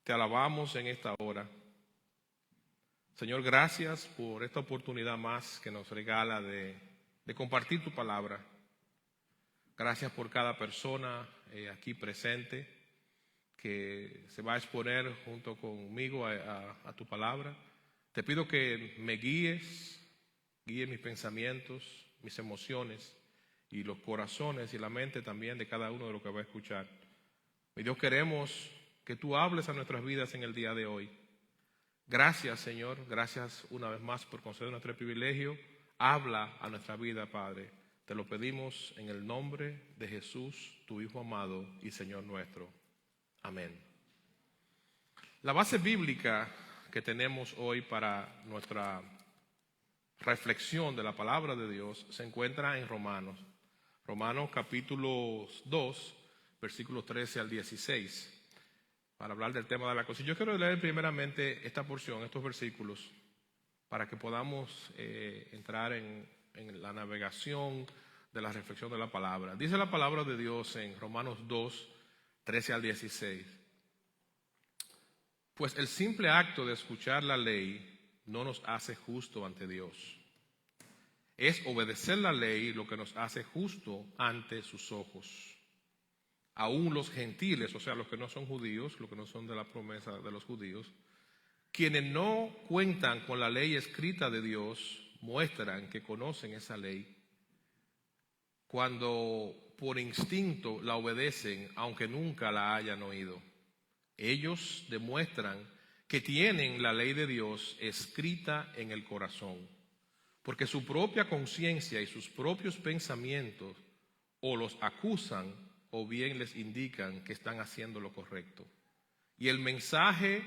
Te alabamos en esta hora. Señor, gracias por esta oportunidad más que nos regala de compartir tu palabra. Gracias por cada persona aquí presente que se va a exponer junto conmigo a tu palabra. Te pido que me guíes mis pensamientos, mis emociones y los corazones y la mente también de cada uno de los que va a escuchar. Mi Dios, queremos que tú hables a nuestras vidas en el día de hoy. Gracias, Señor, gracias una vez más por conceder nuestro privilegio. Habla a nuestra vida, Padre. Te lo pedimos en el nombre de Jesús, tu Hijo amado y Señor nuestro. Amén. La base bíblica que tenemos hoy para nuestra reflexión de la palabra de Dios se encuentra en Romanos. Romanos capítulo 2, versículos 13 al 16. Para hablar del tema de la cosa. Yo quiero leer primeramente esta porción, estos versículos, para que podamos entrar en la navegación de la reflexión de la palabra. Dice la palabra de Dios en Romanos 2, 13 al 16. Pues el simple acto de escuchar la ley no nos hace justo ante Dios. Es obedecer la ley lo que nos hace justo ante sus ojos. Aún los gentiles, o sea, los que no son judíos, los que no son de la promesa de los judíos, quienes no cuentan con la ley escrita de Dios, muestran que conocen esa ley cuando por instinto la obedecen, aunque nunca la hayan oído. Ellos demuestran que tienen la ley de Dios escrita en el corazón, porque su propia conciencia y sus propios pensamientos o los acusan o bien les indican que están haciendo lo correcto. Y el mensaje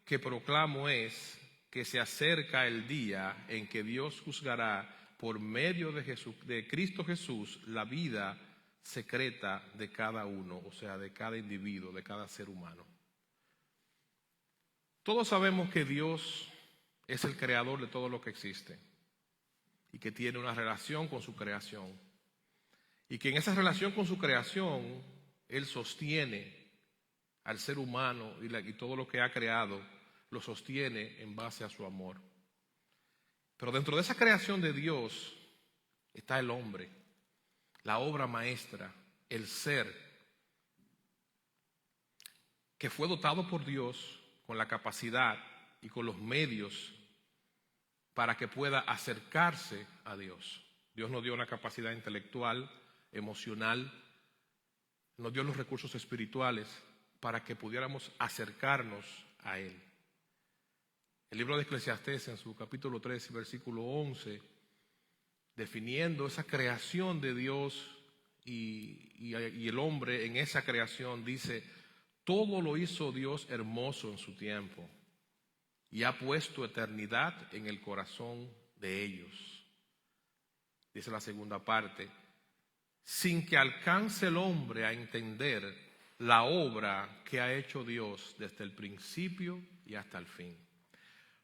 que proclamo es que se acerca el día en que Dios juzgará por medio de Cristo Jesús la vida secreta de cada uno, o sea, de cada individuo, de cada ser humano. Todos sabemos que Dios es el creador de todo lo que existe y que tiene una relación con su creación. Y que en esa relación con su creación, Él sostiene al ser humano y todo lo que ha creado, lo sostiene en base a su amor. Pero dentro de esa creación de Dios está el hombre, la obra maestra, el ser, que fue dotado por Dios con la capacidad y con los medios para que pueda acercarse a Dios. Dios nos dio una capacidad intelectual, emocional, nos dio los recursos espirituales para que pudiéramos acercarnos a Él. El libro de Eclesiastés en su capítulo 3, versículo 11, definiendo esa creación de Dios y el hombre en esa creación, dice: todo lo hizo Dios hermoso en su tiempo y ha puesto eternidad en el corazón de ellos. Dice la segunda parte: sin que alcance el hombre a entender la obra que ha hecho Dios desde el principio y hasta el fin.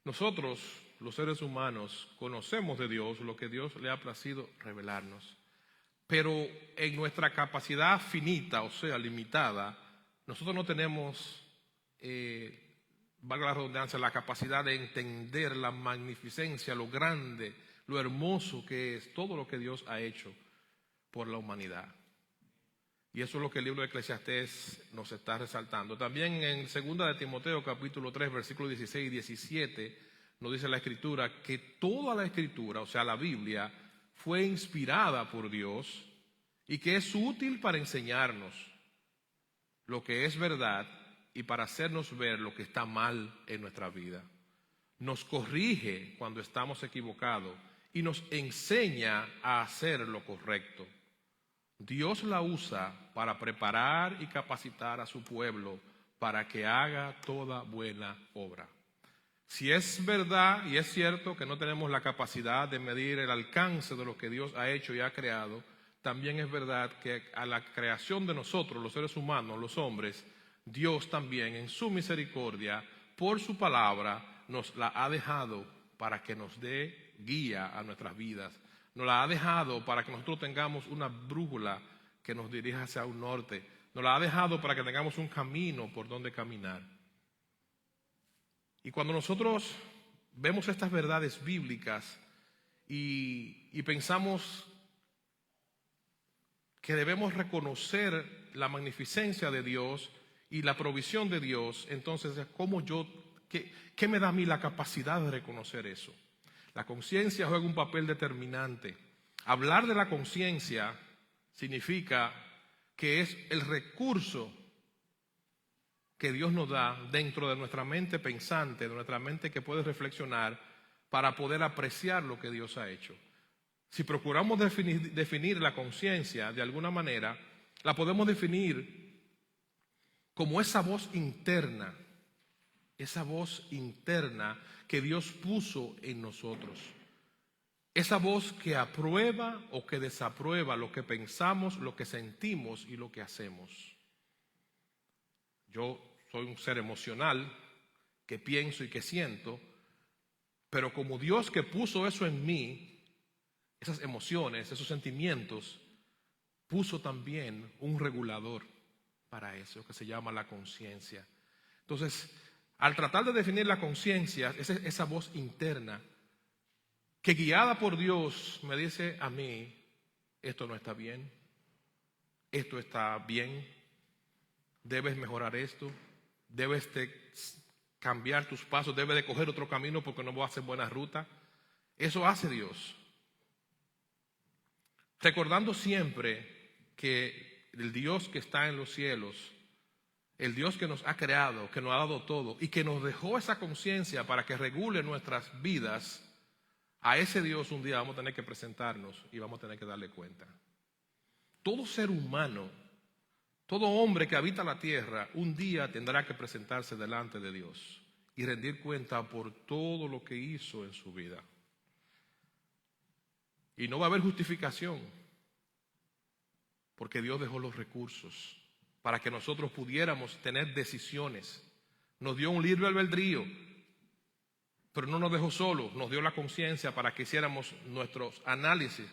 Nosotros, los seres humanos, conocemos de Dios lo que Dios le ha placido revelarnos, pero en nuestra capacidad finita, o sea, limitada, nosotros no tenemos, valga la redundancia, la capacidad de entender la magnificencia, lo grande, lo hermoso que es todo lo que Dios ha hecho por la humanidad. Y eso es lo que el libro de Eclesiastés nos está resaltando. También en 2 de Timoteo capítulo 3 versículos 16 y 17 nos dice la Escritura que toda la Escritura, o sea la Biblia, fue inspirada por Dios y que es útil para enseñarnos lo que es verdad y para hacernos ver lo que está mal en nuestra vida. Nos corrige cuando estamos equivocados y nos enseña a hacer lo correcto. Dios la usa para preparar y capacitar a su pueblo para que haga toda buena obra. Si es verdad y es cierto que no tenemos la capacidad de medir el alcance de lo que Dios ha hecho y ha creado, también es verdad que a la creación de nosotros, los seres humanos, los hombres, Dios también en su misericordia, por su palabra, nos la ha dejado para que nos dé guía a nuestras vidas. Nos la ha dejado para que nosotros tengamos una brújula que nos dirija hacia un norte. Nos la ha dejado para que tengamos un camino por donde caminar. Y cuando nosotros vemos estas verdades bíblicas y pensamos que debemos reconocer la magnificencia de Dios y la provisión de Dios, entonces, ¿qué me da a mí la capacidad de reconocer eso? La conciencia juega un papel determinante. Hablar de la conciencia significa que es el recurso que Dios nos da dentro de nuestra mente pensante, de nuestra mente que puede reflexionar para poder apreciar lo que Dios ha hecho. Si procuramos definir la conciencia de alguna manera, la podemos definir como esa voz interna que Dios puso en nosotros. Esa voz que aprueba o que desaprueba lo que pensamos, lo que sentimos y lo que hacemos. Yo soy un ser emocional que pienso y que siento, pero como Dios que puso eso en mí, esas emociones, esos sentimientos, puso también un regulador para eso que se llama la conciencia. Entonces, al tratar de definir la conciencia, es esa voz interna que guiada por Dios me dice a mí, esto no está bien, esto está bien, debes mejorar esto, debes de cambiar tus pasos, debes de coger otro camino porque no vas a hacer buena ruta. Eso hace Dios. Recordando siempre que el Dios que está en los cielos, el Dios que nos ha creado, que nos ha dado todo y que nos dejó esa conciencia para que regule nuestras vidas, a ese Dios un día vamos a tener que presentarnos y vamos a tener que darle cuenta. Todo ser humano, todo hombre que habita la tierra, un día tendrá que presentarse delante de Dios y rendir cuenta por todo lo que hizo en su vida. Y no va a haber justificación, porque Dios dejó los recursos para que nosotros pudiéramos tener decisiones. Nos dio un libre albedrío, pero no nos dejó solos, nos dio la conciencia para que hiciéramos nuestros análisis,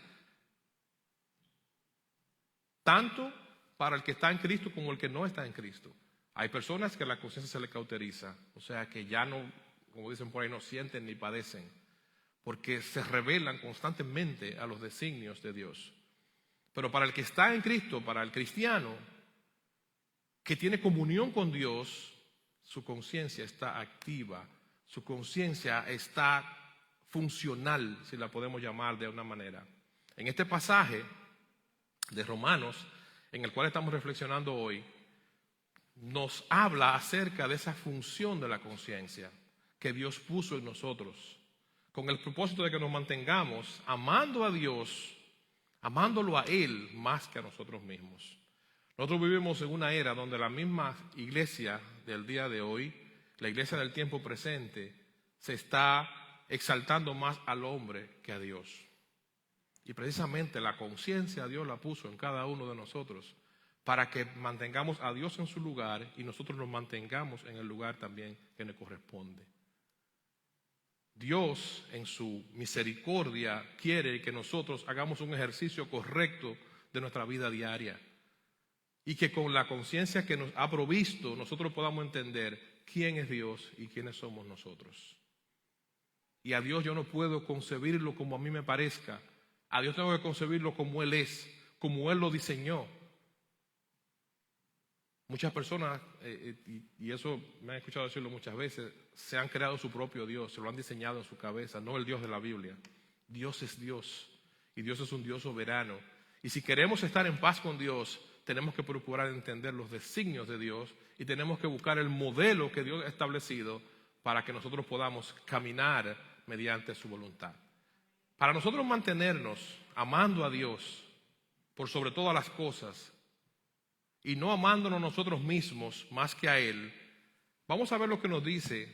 tanto para el que está en Cristo como el que no está en Cristo. Hay personas que la conciencia se les cauteriza, o sea que ya no, como dicen por ahí, no sienten ni padecen, porque se rebelan constantemente a los designios de Dios. Pero para el que está en Cristo, para el cristiano que tiene comunión con Dios, su conciencia está activa, su conciencia está funcional, si la podemos llamar de una manera. En este pasaje de Romanos, en el cual estamos reflexionando hoy, nos habla acerca de esa función de la conciencia que Dios puso en nosotros, con el propósito de que nos mantengamos amando a Dios, amándolo a Él más que a nosotros mismos. Nosotros vivimos en una era donde la misma iglesia del día de hoy, la iglesia del tiempo presente, se está exaltando más al hombre que a Dios. Y precisamente la conciencia Dios la puso en cada uno de nosotros para que mantengamos a Dios en su lugar y nosotros nos mantengamos en el lugar también que nos corresponde. Dios en su misericordia quiere que nosotros hagamos un ejercicio correcto de nuestra vida diaria y que con la conciencia que nos ha provisto nosotros podamos entender quién es Dios y quiénes somos nosotros. Y a Dios yo no puedo concebirlo como a mí me parezca. A Dios tengo que concebirlo como Él es, como Él lo diseñó. Muchas personas, y eso me han escuchado decirlo muchas veces, se han creado su propio Dios, se lo han diseñado en su cabeza, no el Dios de la Biblia. Dios es Dios y Dios es un Dios soberano. Y si queremos estar en paz con Dios, tenemos que procurar entender los designios de Dios y tenemos que buscar el modelo que Dios ha establecido para que nosotros podamos caminar mediante su voluntad. Para nosotros mantenernos amando a Dios por sobre todas las cosas y no amándonos nosotros mismos más que a Él, vamos a ver lo que nos dice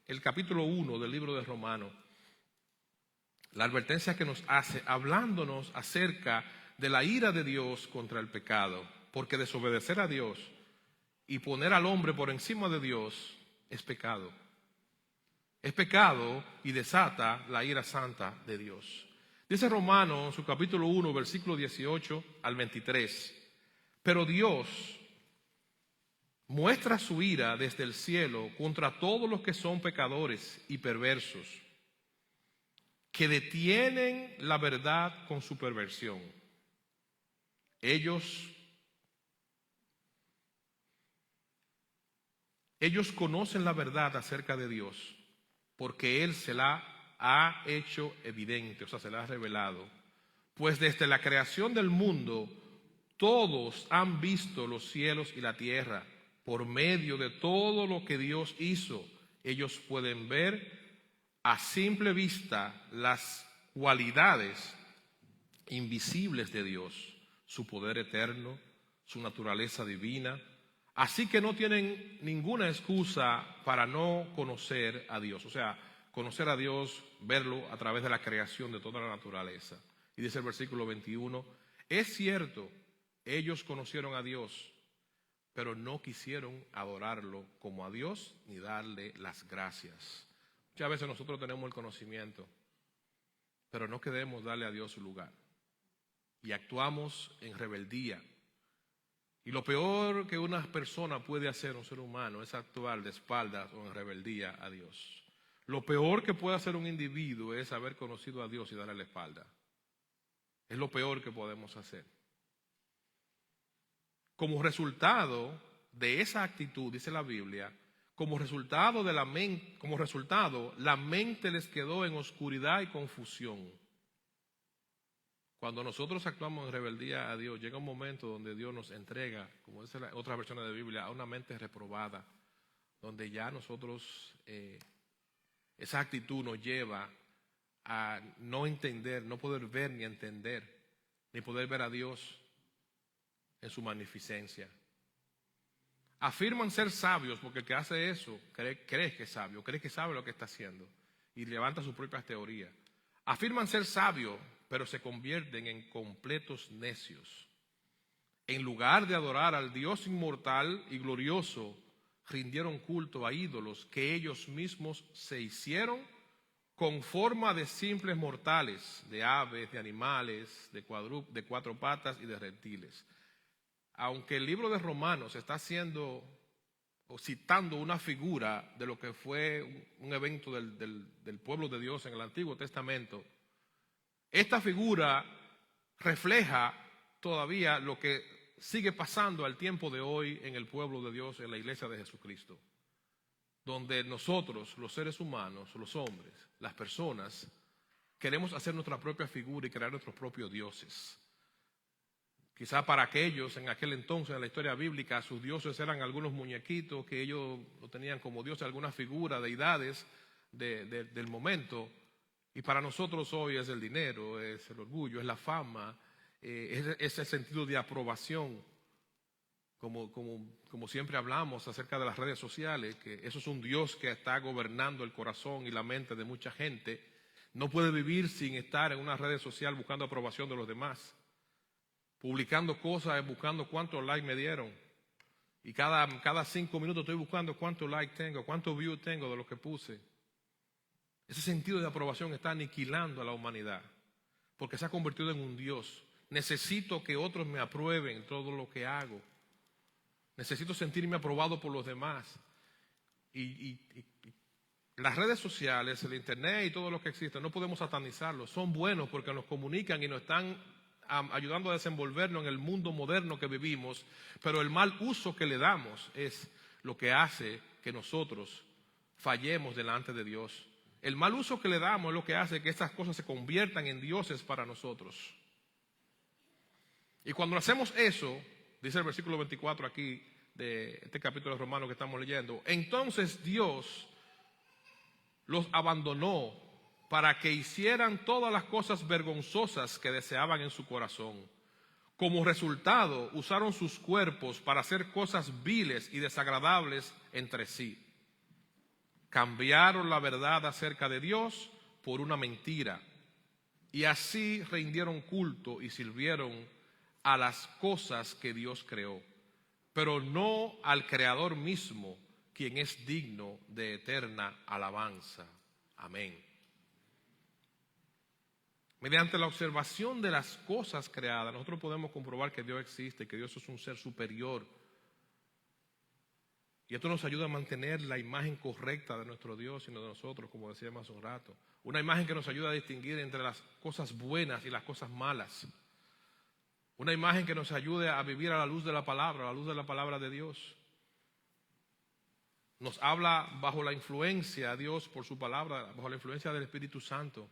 el capítulo 1 del libro de Romanos. La advertencia que nos hace hablándonos acerca de la ira de Dios contra el pecado, porque desobedecer a Dios y poner al hombre por encima de Dios es pecado. Es pecado y desata la ira santa de Dios. Dice Romanos en su capítulo 1, versículo 18 al 23. Pero Dios muestra su ira desde el cielo contra todos los que son pecadores y perversos, que detienen la verdad con su perversión. Ellos conocen la verdad acerca de Dios, porque Él se la ha hecho evidente, o sea, se la ha revelado. Pues desde la creación del mundo, todos han visto los cielos y la tierra. Por medio de todo lo que Dios hizo, ellos pueden ver a simple vista las cualidades invisibles de Dios, su poder eterno, su naturaleza divina. Así que no tienen ninguna excusa para no conocer a Dios. O sea, conocer a Dios, verlo a través de la creación de toda la naturaleza. Y dice el versículo 21, es cierto, ellos conocieron a Dios, pero no quisieron adorarlo como a Dios ni darle las gracias. Muchas veces nosotros tenemos el conocimiento, pero no queremos darle a Dios su lugar. Y actuamos en rebeldía. Y lo peor que una persona puede hacer, un ser humano, es actuar de espaldas o en rebeldía a Dios. Lo peor que puede hacer un individuo es haber conocido a Dios y darle la espalda. Es lo peor que podemos hacer. Como resultado de esa actitud, dice la Biblia, como resultado, la mente les quedó en oscuridad y confusión. Cuando nosotros actuamos en rebeldía a Dios, llega un momento donde Dios nos entrega, como dice la otra versión de la Biblia, a una mente reprobada, donde ya nosotros, esa actitud nos lleva a no entender, no poder ver ni entender, ni poder ver a Dios en su magnificencia. Afirman ser sabios porque el que hace eso cree que es sabio, cree que sabe lo que está haciendo y levanta sus propias teorías. Afirman ser sabios, pero se convierten en completos necios. En lugar de adorar al Dios inmortal y glorioso, rindieron culto a ídolos que ellos mismos se hicieron con forma de simples mortales, de aves, de animales, de cuatro patas y de reptiles. Aunque el libro de Romanos está haciendo o citando una figura de lo que fue un evento del pueblo de Dios en el Antiguo Testamento, esta figura refleja todavía lo que sigue pasando al tiempo de hoy en el pueblo de Dios, en la iglesia de Jesucristo, donde nosotros, los seres humanos, los hombres, las personas, queremos hacer nuestra propia figura y crear nuestros propios dioses. Quizá para aquellos en aquel entonces, en la historia bíblica, sus dioses eran algunos muñequitos que ellos lo tenían como dioses, algunas figuras, deidades del momento. Y para nosotros hoy es el dinero, es el orgullo, es la fama, es el sentido de aprobación. Como siempre hablamos acerca de las redes sociales, que eso es un Dios que está gobernando el corazón y la mente de mucha gente. No puede vivir sin estar en una red social buscando aprobación de los demás, publicando cosas, buscando cuántos likes me dieron. Y cada 5 minutos estoy buscando cuántos likes tengo, cuántos views tengo de lo que puse. Ese sentido de aprobación está aniquilando a la humanidad, porque se ha convertido en un Dios. Necesito que otros me aprueben todo lo que hago. Necesito sentirme aprobado por los demás. Y las redes sociales, el internet y todo lo que existe, no podemos satanizarlos. Son buenos porque nos comunican y nos están ayudando a desenvolvernos en el mundo moderno que vivimos, pero el mal uso que le damos es lo que hace que nosotros fallemos delante de Dios. El mal uso que le damos es lo que hace que estas cosas se conviertan en dioses para nosotros. Y cuando hacemos eso, dice el versículo 24 aquí de este capítulo de Romanos que estamos leyendo, entonces Dios los abandonó para que hicieran todas las cosas vergonzosas que deseaban en su corazón. Como resultado, usaron sus cuerpos para hacer cosas viles y desagradables entre sí. Cambiaron la verdad acerca de Dios por una mentira y así rindieron culto y sirvieron a las cosas que Dios creó, pero no al Creador mismo, quien es digno de eterna alabanza. Amén. Mediante la observación de las cosas creadas, nosotros podemos comprobar que Dios existe, que Dios es un ser superior Y esto nos ayuda a mantener la imagen correcta de nuestro Dios y no de nosotros, como decíamos hace un rato. Una imagen que nos ayuda a distinguir entre las cosas buenas y las cosas malas. Una imagen que nos ayude a vivir a la luz de la palabra de Dios. Nos habla bajo la influencia de Dios por su palabra, bajo la influencia del Espíritu Santo,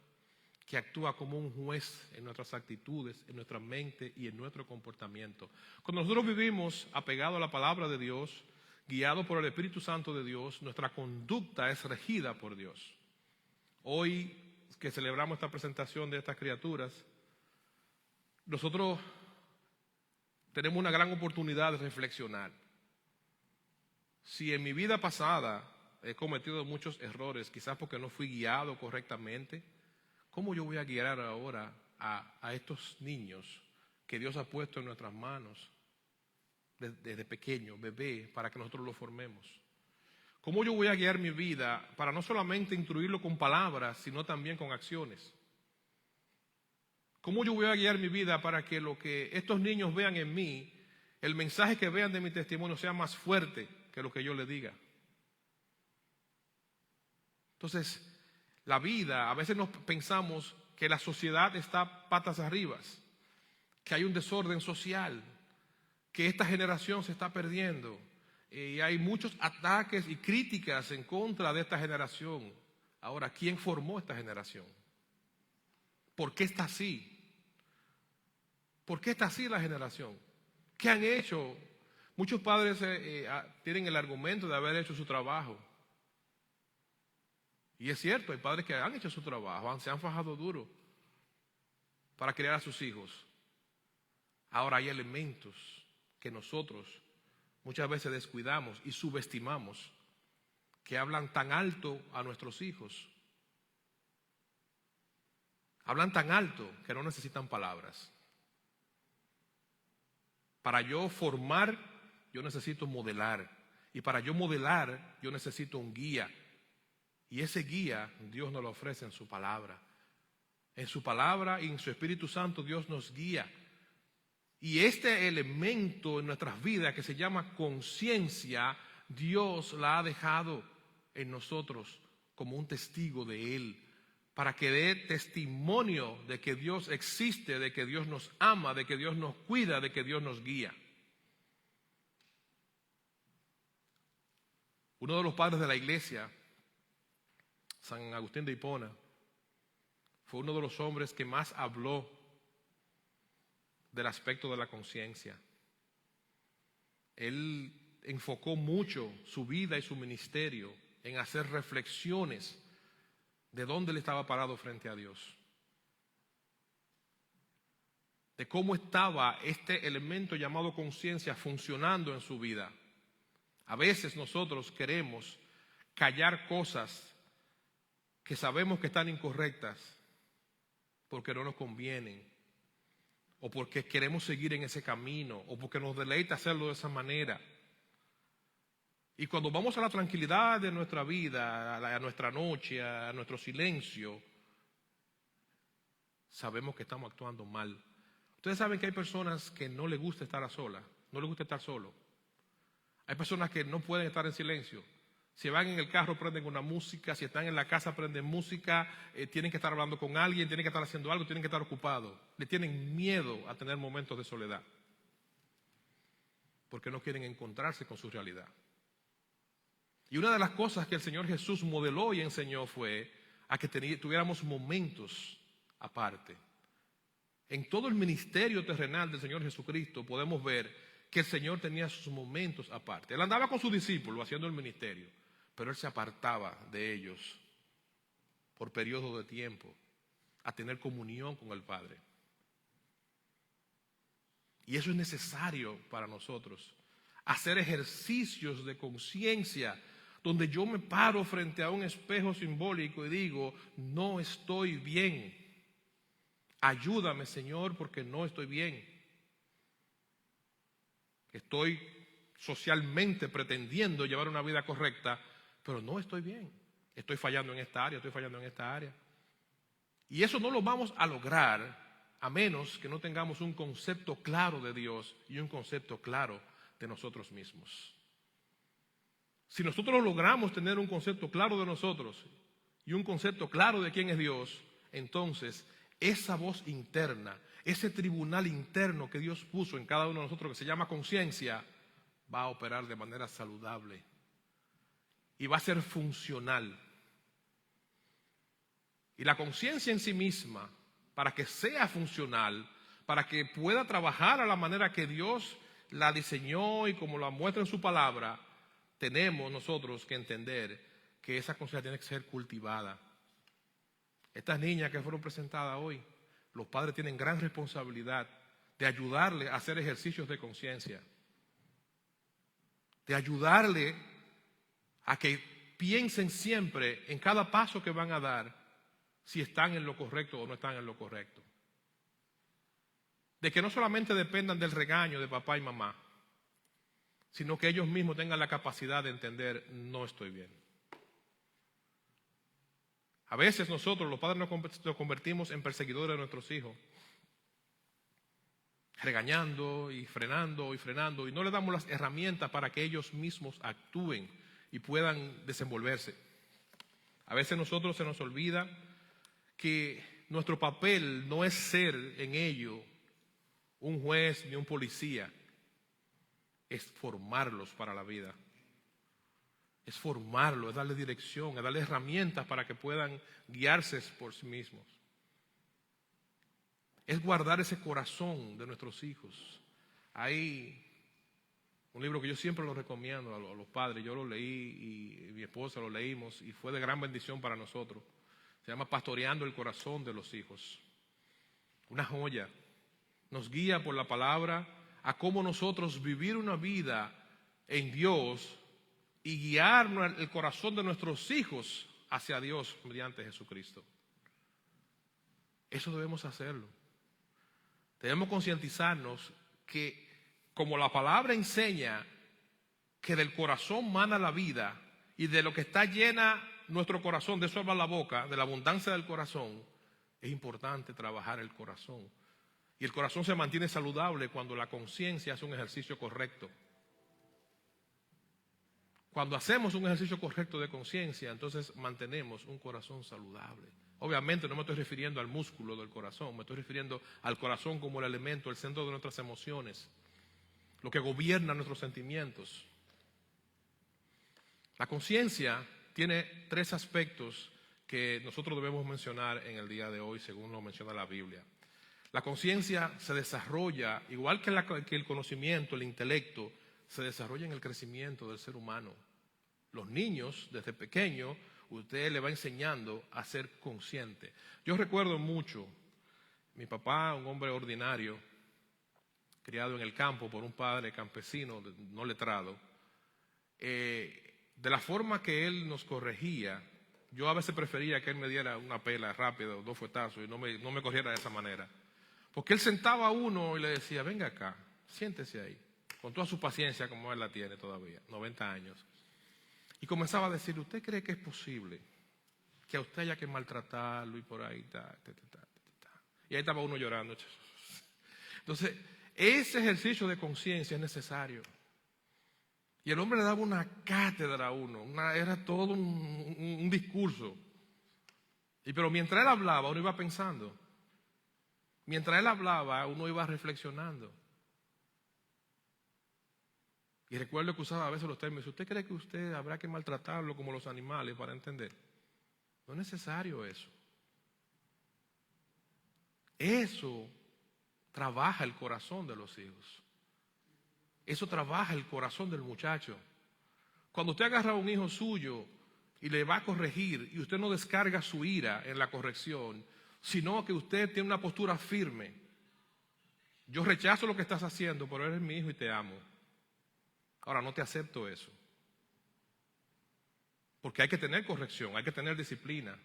que actúa como un juez en nuestras actitudes, en nuestra mente y en nuestro comportamiento. Cuando nosotros vivimos apegados a la palabra de Dios, guiados por el Espíritu Santo de Dios, nuestra conducta es regida por Dios. Hoy que celebramos esta presentación de estas criaturas, nosotros tenemos una gran oportunidad de reflexionar. Si en mi vida pasada he cometido muchos errores, quizás porque no fui guiado correctamente, ¿cómo yo voy a guiar ahora a estos niños que Dios ha puesto en nuestras manos desde pequeño, bebé, para que nosotros los formemos? ¿Cómo yo voy a guiar mi vida para no solamente instruirlo con palabras, sino también con acciones? ¿Cómo yo voy a guiar mi vida para que lo que estos niños vean en mí, el mensaje que vean de mi testimonio sea más fuerte que lo que yo les diga? Entonces, la vida, a veces nos pensamos que la sociedad está patas arriba, que hay un desorden social, que esta generación se está perdiendo. Y hay muchos ataques y críticas en contra de esta generación. Ahora, ¿quién formó esta generación? ¿Por qué está así? ¿Por qué está así la generación? ¿Qué han hecho? Muchos padres tienen el argumento de haber hecho su trabajo. Y es cierto, hay padres que han hecho su trabajo, se han fajado duro para criar a sus hijos. Ahora hay elementos que nosotros muchas veces descuidamos y subestimamos, que hablan tan alto a nuestros hijos. Hablan tan alto que no necesitan palabras. Para yo formar, yo necesito modelar. Y para yo modelar, yo necesito un guía. Y ese guía Dios nos lo ofrece en su palabra. En su palabra y en su Espíritu Santo Dios nos guía. Y este elemento en nuestras vidas que se llama conciencia, Dios la ha dejado en nosotros como un testigo de Él, para que dé testimonio de que Dios existe, de que Dios nos ama, de que Dios nos cuida, de que Dios nos guía. Uno de los padres de la iglesia, San Agustín de Hipona, fue uno de los hombres que más habló del aspecto de la conciencia. Él enfocó mucho su vida y su ministerio en hacer reflexiones de dónde él estaba parado frente a Dios, de cómo estaba este elemento llamado conciencia funcionando en su vida. A veces nosotros queremos callar cosas que sabemos que están incorrectas porque no nos convienen, o porque queremos seguir en ese camino, o porque nos deleita hacerlo de esa manera. Y cuando vamos a la tranquilidad de nuestra vida, a nuestra noche, a nuestro silencio, sabemos que estamos actuando mal. Ustedes saben que hay personas que no les gusta estar a solas, no les gusta estar solo. Hay personas que no pueden estar en silencio. Si van en el carro prenden una música, si están en la casa prenden música, tienen que estar hablando con alguien, tienen que estar haciendo algo, tienen que estar ocupados. Le tienen miedo a tener momentos de soledad, porque no quieren encontrarse con su realidad. Y una de las cosas que el Señor Jesús modeló y enseñó fue a que tuviéramos momentos aparte. En todo el ministerio terrenal del Señor Jesucristo podemos ver que el Señor tenía sus momentos aparte. Él andaba con sus discípulos haciendo el ministerio, pero Él se apartaba de ellos por periodos de tiempo a tener comunión con el Padre. Y eso es necesario para nosotros, hacer ejercicios de conciencia donde yo me paro frente a un espejo simbólico y digo, no estoy bien. Ayúdame, Señor, porque no estoy bien. Estoy socialmente pretendiendo llevar una vida correcta, pero no estoy bien. Estoy fallando en esta área, estoy fallando en esta área. Y eso no lo vamos a lograr a menos que no tengamos un concepto claro de Dios y un concepto claro de nosotros mismos. Si nosotros logramos tener un concepto claro de nosotros y un concepto claro de quién es Dios, entonces esa voz interna, ese tribunal interno que Dios puso en cada uno de nosotros, que se llama conciencia, va a operar de manera saludable y va a ser funcional. Y la conciencia en sí misma, para que sea funcional, para que pueda trabajar a la manera que Dios la diseñó y como la muestra en su palabra, tenemos nosotros que entender que esa conciencia tiene que ser cultivada. Estas niñas que fueron presentadas hoy, los padres tienen gran responsabilidad de ayudarle a hacer ejercicios de conciencia, de ayudarle a que piensen siempre en cada paso que van a dar, si están en lo correcto o no están en lo correcto. De que no solamente dependan del regaño de papá y mamá, sino que ellos mismos tengan la capacidad de entender, no estoy bien. A veces nosotros, los padres, nos convertimos en perseguidores de nuestros hijos, regañando y frenando, y no les damos las herramientas para que ellos mismos actúen y puedan desenvolverse. A veces nosotros se nos olvida que nuestro papel no es ser en ello un juez ni un policía, es formarlos para la vida. Es formarlos, es darle dirección, es darle herramientas para que puedan guiarse por sí mismos. Es guardar ese corazón de nuestros hijos. Hay un libro que yo siempre lo recomiendo a los padres, yo lo leí y mi esposa lo leímos y fue de gran bendición para nosotros. Se llama Pastoreando el corazón de los hijos. Una joya. Nos guía por la palabra a cómo nosotros vivir una vida en Dios y guiar el corazón de nuestros hijos hacia Dios mediante Jesucristo. Eso debemos hacerlo. Debemos concientizarnos que, como la palabra enseña que del corazón mana la vida y de lo que está llena nuestro corazón, de eso habla la boca, de la abundancia del corazón, es importante trabajar el corazón. Y el corazón se mantiene saludable cuando la conciencia hace un ejercicio correcto. Cuando hacemos un ejercicio correcto de conciencia, entonces mantenemos un corazón saludable. Obviamente no me estoy refiriendo al músculo del corazón, me estoy refiriendo al corazón como el elemento, el centro de nuestras emociones, lo que gobierna nuestros sentimientos. La conciencia tiene 3 aspectos que nosotros debemos mencionar en el día de hoy, según lo menciona la Biblia. La conciencia se desarrolla, igual que el conocimiento, el intelecto, se desarrolla en el crecimiento del ser humano. Los niños, desde pequeños, usted le va enseñando a ser consciente. Yo recuerdo mucho, mi papá, un hombre ordinario, criado en el campo por un padre campesino, no letrado, de la forma que él nos corregía, yo a veces prefería que él me diera una pela rápida, 2 fuetazos, y no me corriera de esa manera. Porque él sentaba a uno y le decía, venga acá, siéntese ahí, con toda su paciencia como él la tiene todavía, 90 años. Y comenzaba a decir, ¿usted cree que es posible que a usted haya que maltratarlo y por ahí, Y ahí estaba uno llorando. Entonces, ese ejercicio de conciencia es necesario. Y el hombre le daba una cátedra a uno, era todo un discurso. Pero mientras él hablaba, uno iba pensando. Mientras él hablaba, uno iba reflexionando. Y recuerdo que usaba a veces los términos, ¿usted cree que usted habrá que maltratarlo como los animales para entender? No es necesario eso. Eso trabaja el corazón de los hijos. Eso trabaja el corazón del muchacho. Cuando usted agarra a un hijo suyo y le va a corregir y usted no descarga su ira en la corrección, sino que usted tiene una postura firme. Yo rechazo lo que estás haciendo, pero eres mi hijo y te amo. Ahora no te acepto eso. Porque hay que tener corrección, hay que tener disciplina.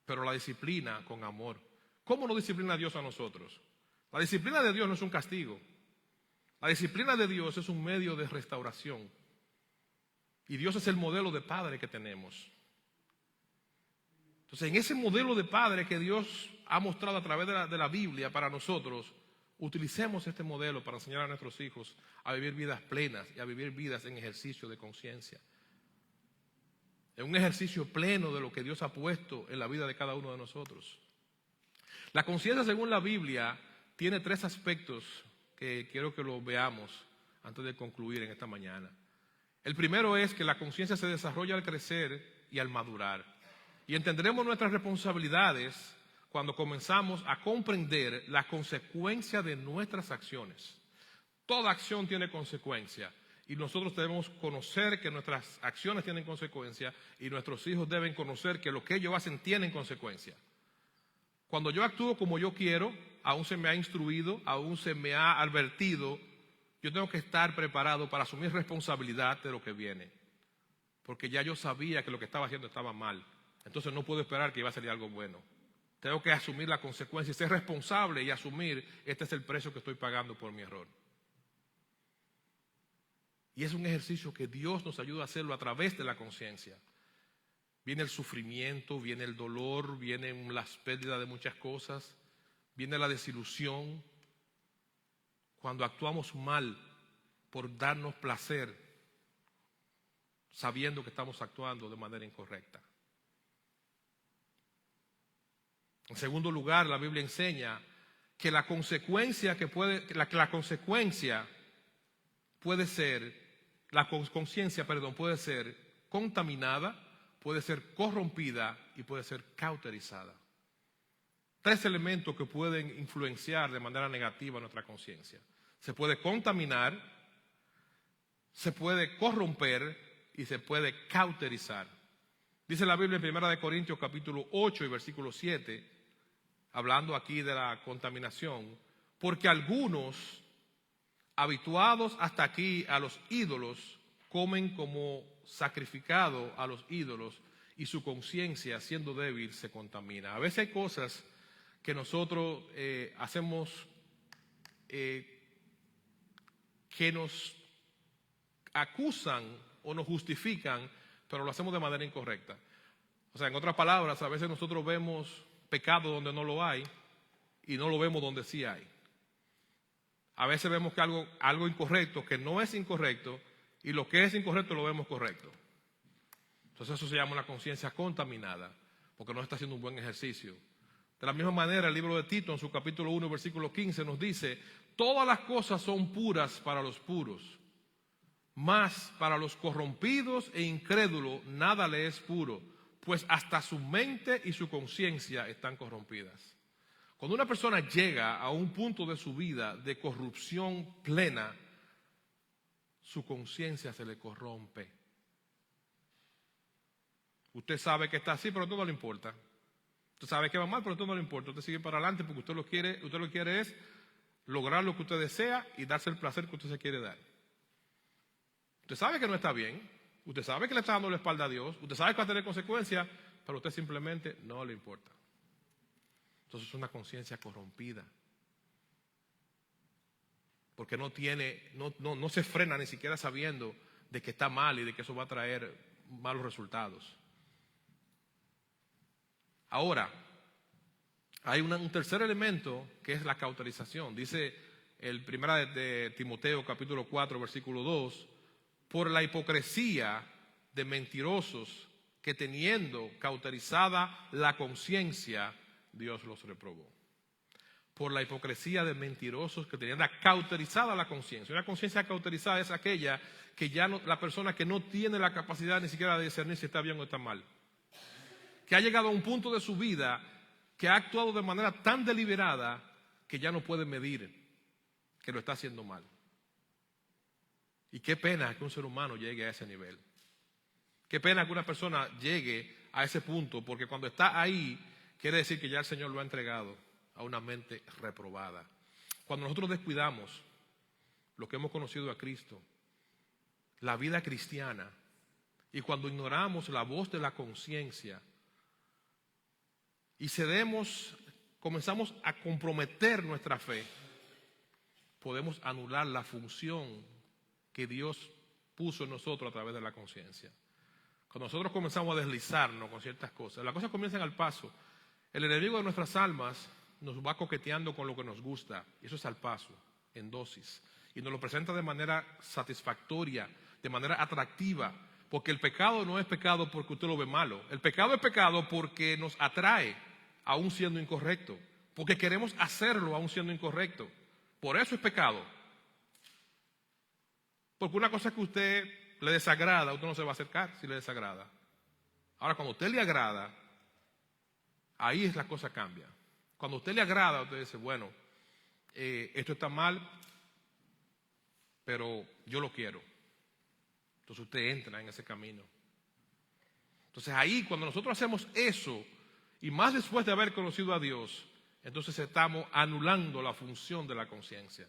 Pero la disciplina con amor. ¿Cómo nos disciplina Dios a nosotros? La disciplina de Dios no es un castigo. La disciplina de Dios es un medio de restauración. Y Dios es el modelo de padre que tenemos. Entonces, en ese modelo de padre que Dios ha mostrado a través de la Biblia para nosotros, Utilicemos este modelo para enseñar a nuestros hijos a vivir vidas plenas y a vivir vidas en ejercicio de conciencia. En un ejercicio pleno de lo que Dios ha puesto en la vida de cada uno de nosotros. La conciencia, según la Biblia, tiene 3 aspectos que quiero que los veamos antes de concluir en esta mañana. El primero es que la conciencia se desarrolla al crecer y al madurar. Y entenderemos nuestras responsabilidades cuando comenzamos a comprender la consecuencia de nuestras acciones. Toda acción tiene consecuencia y nosotros debemos conocer que nuestras acciones tienen consecuencia y nuestros hijos deben conocer que lo que ellos hacen tiene consecuencia. Cuando yo actúo como yo quiero, aún se me ha instruido, aún se me ha advertido, yo tengo que estar preparado para asumir responsabilidad de lo que viene. Porque ya yo sabía que lo que estaba haciendo estaba mal. Entonces no puedo esperar que iba a salir algo bueno. Tengo que asumir la consecuencia y ser responsable y asumir, este es el precio que estoy pagando por mi error. Y es un ejercicio que Dios nos ayuda a hacerlo a través de la conciencia. Viene el sufrimiento, viene el dolor, vienen las pérdidas de muchas cosas, viene la desilusión. Cuando actuamos mal por darnos placer, sabiendo que estamos actuando de manera incorrecta. En segundo lugar, la Biblia enseña que la conciencia puede ser contaminada, puede ser corrompida y puede ser cauterizada. 3 elementos que pueden influenciar de manera negativa nuestra conciencia. Se puede contaminar, se puede corromper y se puede cauterizar. Dice la Biblia en 1 Corintios capítulo 8 y versículo 7, hablando aquí de la contaminación, porque algunos, habituados hasta aquí a los ídolos, comen como sacrificado a los ídolos y su conciencia, siendo débil, se contamina. A veces hay cosas que nosotros hacemos que nos acusan o nos justifican, pero lo hacemos de manera incorrecta. O sea, en otras palabras, a veces nosotros vemos pecado donde no lo hay y no lo vemos donde sí hay. A veces vemos que algo incorrecto, que no es incorrecto, y lo que es incorrecto lo vemos correcto. Entonces eso se llama una conciencia contaminada, porque no está haciendo un buen ejercicio. De la misma manera, el libro de Tito, en su capítulo 1, versículo 15, nos dice: todas las cosas son puras para los puros, mas para los corrompidos e incrédulos nada le es puro, pues hasta su mente y su conciencia están corrompidas. Cuando una persona llega a un punto de su vida de corrupción plena, su conciencia se le corrompe. Usted sabe que está así, pero a usted no le importa. Usted sabe que va mal, pero a usted no le importa. Usted sigue para adelante porque usted lo que quiere es lograr lo que usted desea y darse el placer que usted se quiere dar. Usted sabe que no está bien, usted sabe que le está dando la espalda a Dios, usted sabe que va a tener consecuencias, pero a usted simplemente no le importa. Entonces es una conciencia corrompida. Porque no se frena ni siquiera sabiendo de que está mal y de que eso va a traer malos resultados. Ahora, hay un tercer elemento que es la cauterización. Dice el 1 de Timoteo capítulo 4 versículo 2: por la hipocresía de mentirosos que teniendo cauterizada la conciencia, Dios los reprobó. Por la hipocresía de mentirosos que tenían cauterizada la conciencia. Una conciencia cauterizada es aquella que ya no, la persona que no tiene la capacidad ni siquiera de discernir si está bien o está mal. Que ha llegado a un punto de su vida que ha actuado de manera tan deliberada que ya no puede medir que lo está haciendo mal. Y qué pena que un ser humano llegue a ese nivel. Qué pena que una persona llegue a ese punto, porque cuando está ahí, quiere decir que ya el Señor lo ha entregado a una mente reprobada. Cuando nosotros descuidamos lo que hemos conocido a Cristo, la vida cristiana, y cuando ignoramos la voz de la conciencia y comenzamos a comprometer nuestra fe, podemos anular la función que Dios puso en nosotros a través de la conciencia. Cuando nosotros comenzamos a deslizarnos con ciertas cosas, las cosas comienzan al paso. El enemigo de nuestras almas nos va coqueteando con lo que nos gusta. Y eso es al paso, en dosis. Y nos lo presenta de manera satisfactoria, de manera atractiva. Porque el pecado no es pecado porque usted lo ve malo. El pecado es pecado porque nos atrae, aún siendo incorrecto. Porque queremos hacerlo, aún siendo incorrecto. Por eso es pecado. Porque una cosa es que usted le desagrada, usted no se va a acercar si le desagrada. Ahora, cuando a usted le agrada, ahí es la cosa cambia. Cuando a usted le agrada, usted dice, bueno, esto está mal, pero yo lo quiero. Entonces usted entra en ese camino. Entonces ahí, cuando nosotros hacemos eso, y más después de haber conocido a Dios, entonces estamos anulando la función de la conciencia.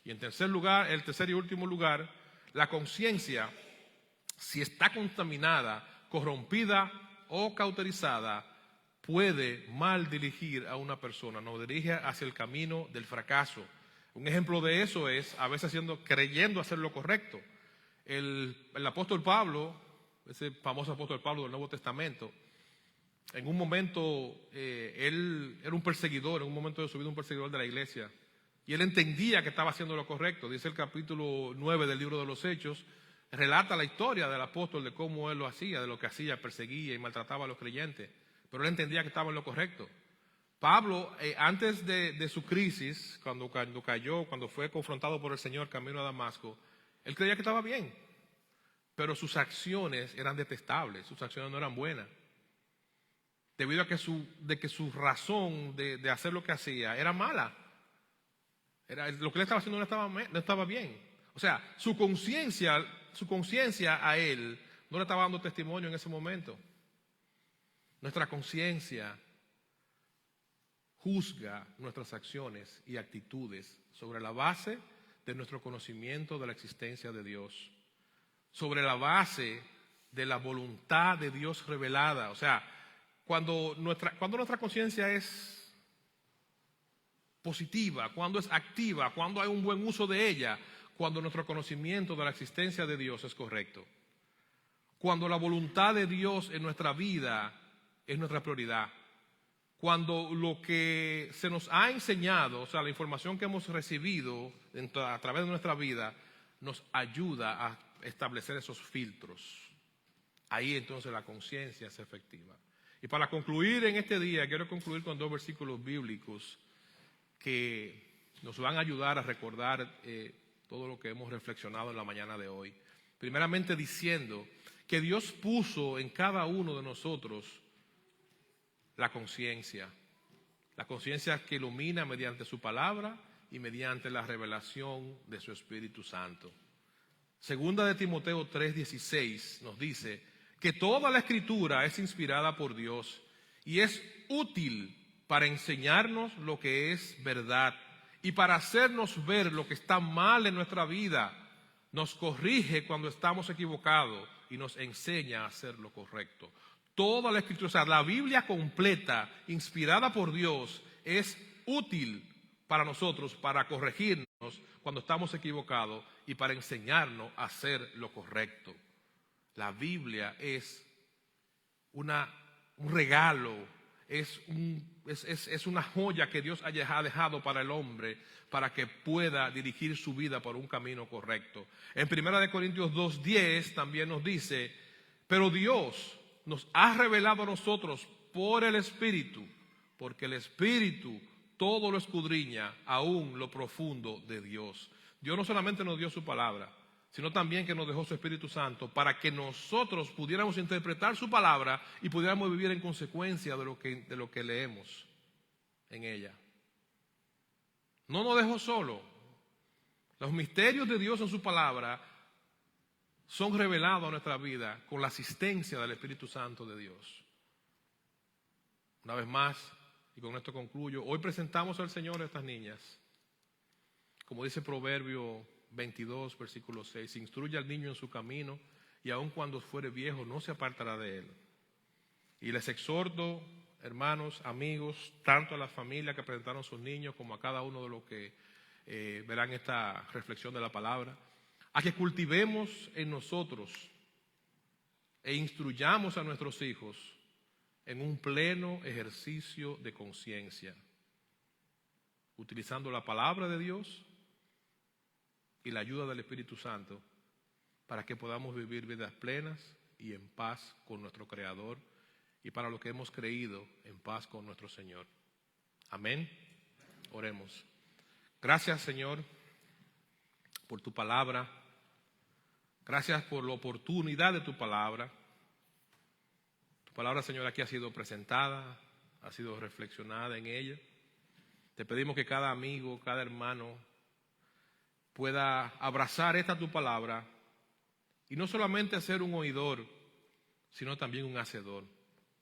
Y en tercer lugar, el tercer y último lugar, la conciencia, si está contaminada, corrompida o cauterizada, puede mal dirigir a una persona, nos dirige hacia el camino del fracaso. Un ejemplo de eso es a veces creyendo hacer lo correcto. El apóstol Pablo, ese famoso apóstol Pablo del Nuevo Testamento, en un momento él era un perseguidor, en un momento de su vida un perseguidor de la iglesia, y él entendía que estaba haciendo lo correcto. Dice el capítulo 9 del libro de los Hechos, relata la historia del apóstol de cómo él lo hacía, de lo que hacía, perseguía y maltrataba a los creyentes, pero él entendía que estaba en lo correcto. Pablo, antes de su crisis, cuando fue confrontado por el Señor camino a Damasco, él creía que estaba bien, pero sus acciones eran detestables, sus acciones no eran buenas, debido a que su razón de hacer lo que hacía era mala. Lo que él estaba haciendo no estaba bien. O sea, su conciencia a él no le estaba dando testimonio en ese momento. Nuestra conciencia juzga nuestras acciones y actitudes sobre la base de nuestro conocimiento de la existencia de Dios, sobre la base de la voluntad de Dios revelada. O sea, cuando nuestra conciencia es positiva, cuando es activa, cuando hay un buen uso de ella, cuando nuestro conocimiento de la existencia de Dios es correcto, cuando la voluntad de Dios en nuestra vida es nuestra prioridad, cuando lo que se nos ha enseñado, o sea, la información que hemos recibido a través de nuestra vida, nos ayuda a establecer esos filtros. Ahí entonces la conciencia es efectiva. Y para concluir en este día, quiero concluir con 2 versículos bíblicos que nos van a ayudar a recordar todo lo que hemos reflexionado en la mañana de hoy. Primeramente diciendo que Dios puso en cada uno de nosotros la conciencia que ilumina mediante su palabra y mediante la revelación de su Espíritu Santo. Segunda de Timoteo 3:16 nos dice que toda la Escritura es inspirada por Dios y es útil para enseñarnos lo que es verdad y para hacernos ver lo que está mal en nuestra vida. Nos corrige cuando estamos equivocados y nos enseña a hacer lo correcto. Toda la Escritura, o sea, la Biblia completa, inspirada por Dios, es útil para nosotros, para corregirnos cuando estamos equivocados y para enseñarnos a hacer lo correcto. La Biblia es un regalo, es una joya que Dios ha dejado para el hombre para que pueda dirigir su vida por un camino correcto. En 1 Corintios 2:10 también nos dice, pero Dios nos ha revelado a nosotros por el Espíritu, porque el Espíritu todo lo escudriña, aún lo profundo de Dios. Dios no solamente nos dio su palabra, sino también que nos dejó su Espíritu Santo para que nosotros pudiéramos interpretar su palabra y pudiéramos vivir en consecuencia de lo que leemos en ella. No nos dejó solo. Los misterios de Dios en su palabra son revelados a nuestra vida con la asistencia del Espíritu Santo de Dios. Una vez más, y con esto concluyo, hoy presentamos al Señor a estas niñas. Como dice Proverbio 22, versículo 6, instruye al niño en su camino y aun cuando fuere viejo no se apartará de él. Y les exhorto, hermanos, amigos, tanto a las familias que presentaron sus niños como a cada uno de los que verán esta reflexión de la palabra, a que cultivemos en nosotros e instruyamos a nuestros hijos en un pleno ejercicio de conciencia, utilizando la palabra de Dios y la ayuda del Espíritu Santo para que podamos vivir vidas plenas y en paz con nuestro Creador y para lo que hemos creído, en paz con nuestro Señor. Amén. Oremos. Gracias, Señor, por tu palabra. Gracias por la oportunidad de tu palabra. Tu palabra, Señor, aquí ha sido presentada, ha sido reflexionada en ella. Te pedimos que cada amigo, cada hermano pueda abrazar esta tu palabra y no solamente ser un oidor, sino también un hacedor.